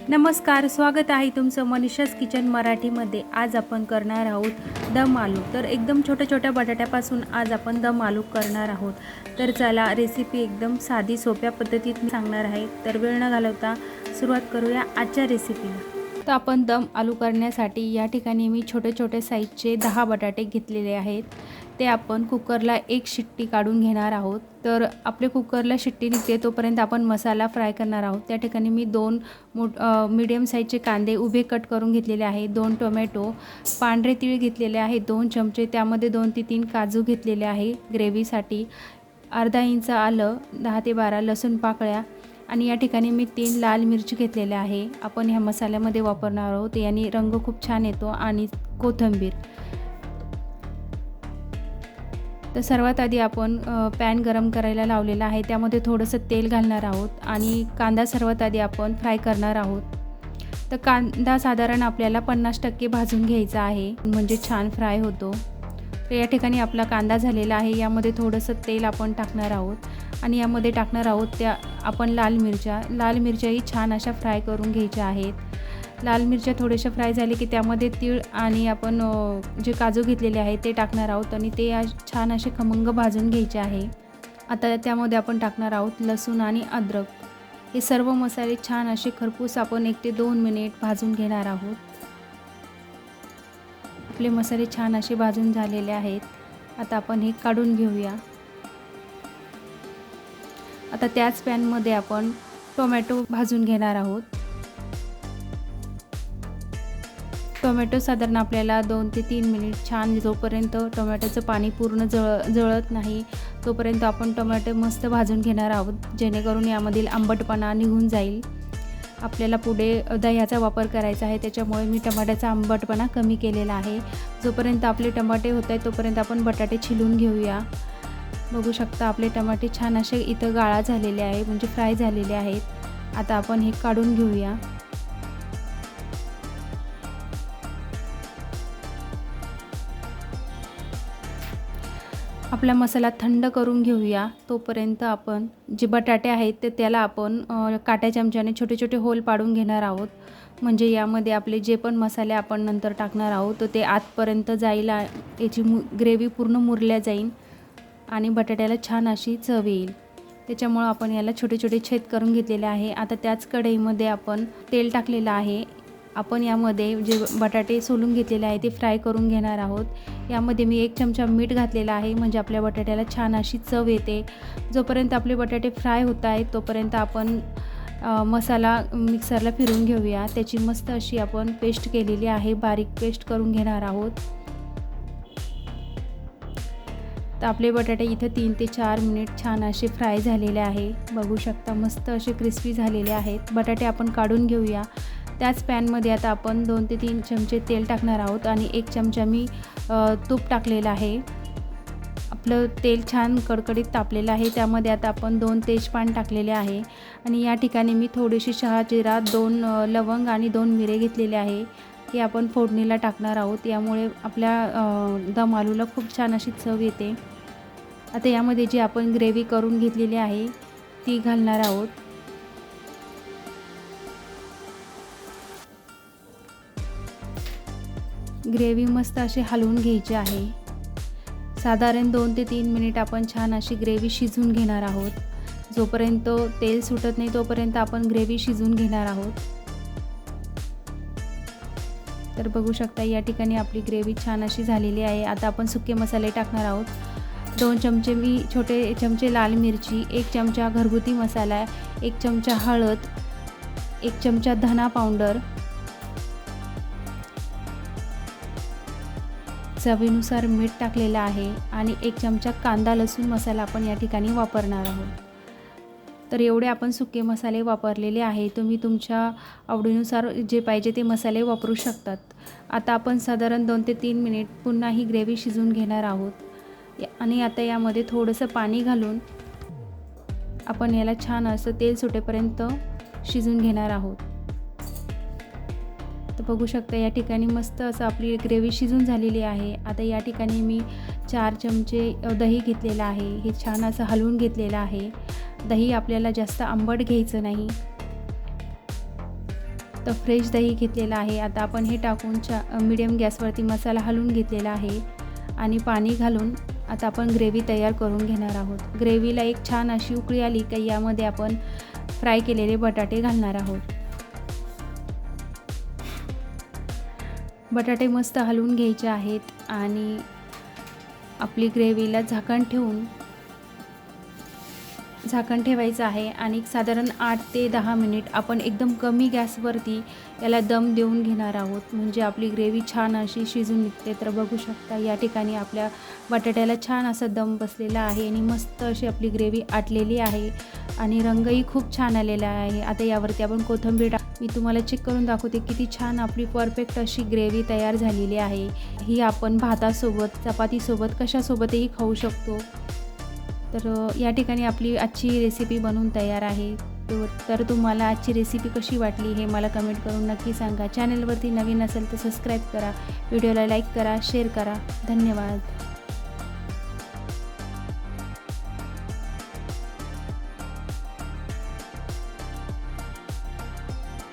नमस्कार, स्वागत आहे तुमचं मनीषाज किचन मराठीमध्ये। आज आपण करणार आहोत दम आलू। तर एकदम छोट्या छोट्या बटाट्यापासून आज आपण दम आलू करणार आहोत। तर चला, रेसिपी एकदम साधी सोप्या पद्धतीत सांगणार आहे। तर वेळ न घालवता सुरुवात करूया आजच्या रेसिपीला। तर आपण दम आलू करण्यासाठी या ठिकाणी मी छोटे छोटे साईजचे 10 बटाटे घेतलेले आहेत। ते आपण कुकरला एक शिट्टी काढून घेणार आहोत। तर आपले कुकरला शिट्टी निघते तोपर्यंत आपण मसाला फ्राय करणार आहोत। त्या ठिकाणी मी 2 मीडियम साईजचे कांदे उभे कट करून घेतलेले आहेत, 2 टोमॅटो, पांढरे तीळ घेतलेले आहेत 2 चमचे, त्यामध्ये 2 ते 3 काजू घेतलेले आहे ग्रेव्हीसाठी, अर्धा इंच आलं, 10 ते 12 लसूण पाकळ्या आणि या ठिकाणी मी 3 लाल मिरची घेतलेले आहे। आपण ह्या मसाल्यामध्ये वापरणार आहोत, याने रंग खूप छान येतो, आणि कोथिंबीर। तर सर्वात आधी आपण पॅन गरम करायला लावलेला आहे, त्यामध्ये थोडंसं तेल घालणार आहोत आणि कांदा सर्वात आधी आपण फ्राय करणार आहोत। तर कांदा साधारण आपल्याला 50% भाजून घ्यायचा आहे, म्हणजे छान फ्राय होतो। तर या ठिकाणी आपला कांदा झालेला आहे, यामध्ये थोडंसं तेल आपण टाकणार आहोत आणि यामध्ये टाकणार आहोत त्या आपण लाल मिरच्याही छान अशा फ्राय करून घ्यायच्या आहेत। लाल मिरच्या थोड्याशा फ्राय झाले की त्यामध्ये तीळ आणि आपण जे काजू घेतलेले आहे ते टाकणार आहोत आणि ते छान असे खमंग भाजून घ्यायचे आहे। आता त्यामध्ये आपण टाकणार आहोत लसूण आणि अद्रक। हे सर्व मसाले छान असे खरपूस आपण 1 ते 2 मिनिट भाजून घेणार आहोत। आपले मसाले छान असे भाजून झालेले आहेत। आता आपण हे काढून घेऊया। आता त्याच पॅनमध्ये आपण टोमॅटो भाजून घेणार आहोत। टोमॅटो साधारण आपल्याला 2 ते 3 मिनिट छान, जोपर्यंत टोमॅटोचं पाणी पूर्ण जळत नाही तोपर्यंत आपण टोमॅटो मस्त भाजून घेणार आहोत, जेणेकरून यामधील आंबटपणा निघून जाईल। आपल्याला पुढे दह्याचा वापर करायचा आहे, त्याच्यामुळे मी टमाट्याचा आंबटपणा कमी केलेला आहे। जोपर्यंत आपले टमाटे होत आहेत तोपर्यंत आपण बटाटे छिलून घेऊया। बघू शकता आपले टमाटे छान असे इथं गाळा झालेले आहे, म्हणजे फ्राय झालेले आहेत। आता आपण हे काढून घेऊया। आपला मसाला थंड करून घेऊया। तोपर्यंत आपण जे बटाटे आहेत ते त्याला आपण काट्या चमच्याने छोटे छोटे होल पाडून घेणार आहोत, म्हणजे यामध्ये आपले जे पण मसाले आपण नंतर टाकणार आहोत तर ते आतपर्यंत जाईल, याची ग्रेव्ही पूर्ण मुरल्या जाईल आणि बटाट्याला छान अशी चव येईल। त्याच्यामुळे आपण याला छोटे छोटे छेद करून घेतलेले आहे। आता त्याच कढईमध्ये आपण तेल टाकलेलं आहे। आपण यामध्ये जे बटाटे सोलून घेतलेले आहे ते फ्राय करून घेणार आहोत। यामध्ये मी 1 चमचा मीठ घातलेला आहे, म्हणजे आपल्या बटाट्याला छान अशी चव येते। जोपर्यंत आपले बटाटे फ्राय होत आहेत तोपर्यंत आपण मसाला मिक्सरला फिरवून घेऊया। त्याची मस्त अशी आपण पेस्ट केलेली आहे, बारीक पेस्ट करून घेणार आहोत। तर आपले बटाटे इथं 3 ते 4 मिनिट छान असे फ्राय झालेले आहे। बघू शकता मस्त असे क्रिस्पी झालेले आहेत। बटाटे आपण काढून घेऊया। त्याच पॅनमध्ये आता आपण 2 ते 3 चमचे तेल टाकणार आहोत आणि 1 चमचा मी तूप टाकलेलं आहे। आपलं तेल छान कडकडीत तापलेलं आहे, त्यामध्ये आता आपण 2 तेजपान टाकलेले आहे आणि या ठिकाणी मी थोडीशी शहाजिरा, 2 लवंग आणि 2 मिरे घेतलेले आहे। हे आपण फोडणीला टाकणार आहोत, यामुळे आपल्या दम आलूला खूप छान अशी चव येते। आता यामध्ये जी आपण ग्रेव्ही करून घेतलेली आहे ती घालणार आहोत। ग्रेव्ही मस्त अशी हलवून घ्यायची आहे। साधारण 2 ते 3 मिनिट आपण छान अशी ग्रेव्ही शिजवून घेणार आहोत। जोपर्यंत तेल सुटत नाही तोपर्यंत आपण ग्रेव्ही शिजवून घेणार आहोत। तर बघू शकता या ठिकाणी आपली ग्रेव्ही छान अशी झालेली आहे। आता आपण सुके मसाले टाकणार आहोत। 2 चमचे मी छोटे चमचे लाल मिरची, 1 चमचा घरगुती मसाला, 1 चमचा हळद, 1 चमचा धना पावडर, चवीनुसार मीठ टाकलेलं आहे आणि 1 चमचा कांदा लसूण मसाला आपण या ठिकाणी वापरणार आहोत। तर एवढे आपण सुके मसाले वापरलेले आहे। तुम्ही तुमच्या आवडीनुसार जे पाहिजे ते मसाले वापरू शकतात। आता आपण साधारण 2 ते 3 मिनिट पुन्हा ही ग्रेव्ही शिजवून घेणार आहोत आणि आता यामध्ये थोडंसं पाणी घालून आपण याला छान असं तेल सुटेपर्यंत शिजवून घेणार आहोत। तर बघू शकता या ठिकाणी मस्त असं आपली ग्रेव्ही शिजून झालेली आहे। आता या ठिकाणी मी 4 चमचे दही घेतलेलं आहे। हे छान असं हलवून घेतलेलं आहे। दही आपल्याला जास्त आंबट घ्यायचं नाही। तर फ्रेश दही घेतलेला आहे. आता आपण हे टाकून मीडियम गॅसवरती मसाला हलवून घेतलेला आहे आणि पाणी घालून आता आपण ग्रेव्ही तयार करून घेणार आहोत. ग्रेव्हीला एक छान अशी उकळी आली की यामध्ये आपण फ्राय केलेले बटाटे घालणार आहोत. बटाटे मस्त हलवून घ्यायचे आहेत आणि आपली ग्रेव्हीला झाकण ठेवायचं आहे आणि साधारण 8 ते 10 मिनिट आपण एकदम कमी गॅसवरती याला दम देऊन घेणार आहोत. म्हणजे आपली ग्रेव्ही छान अशी शिजून निघते. तर बघू शकता या ठिकाणी आपल्या बटाट्याला छान असा दम बसलेला आहे आणि मस्त अशी आपली ग्रेव्ही आटलेली आहे आणि रंगही खूप छान आलेला आहे. आता यावरती आपण कोथिंबीर मी तुम्हाला चेक करून दाखवते किती छान आपली परफेक्ट अशी ग्रेव्ही तयार झालेली आहे. ही आपण भातासोबत, चपातीसोबत, कशासोबतही खाऊ शकतो. तर या ठिकाणी आपली आजची रेसिपी बनवून तयार आहे. तर तुम्हाला आजची रेसिपी कशी वाटली हे मला कमेंट करून नक्की सांगा. चॅनलवरती नवीन असेल तर सबस्क्राईब करा, व्हिडिओला लाईक करा, शेअर करा. धन्यवाद.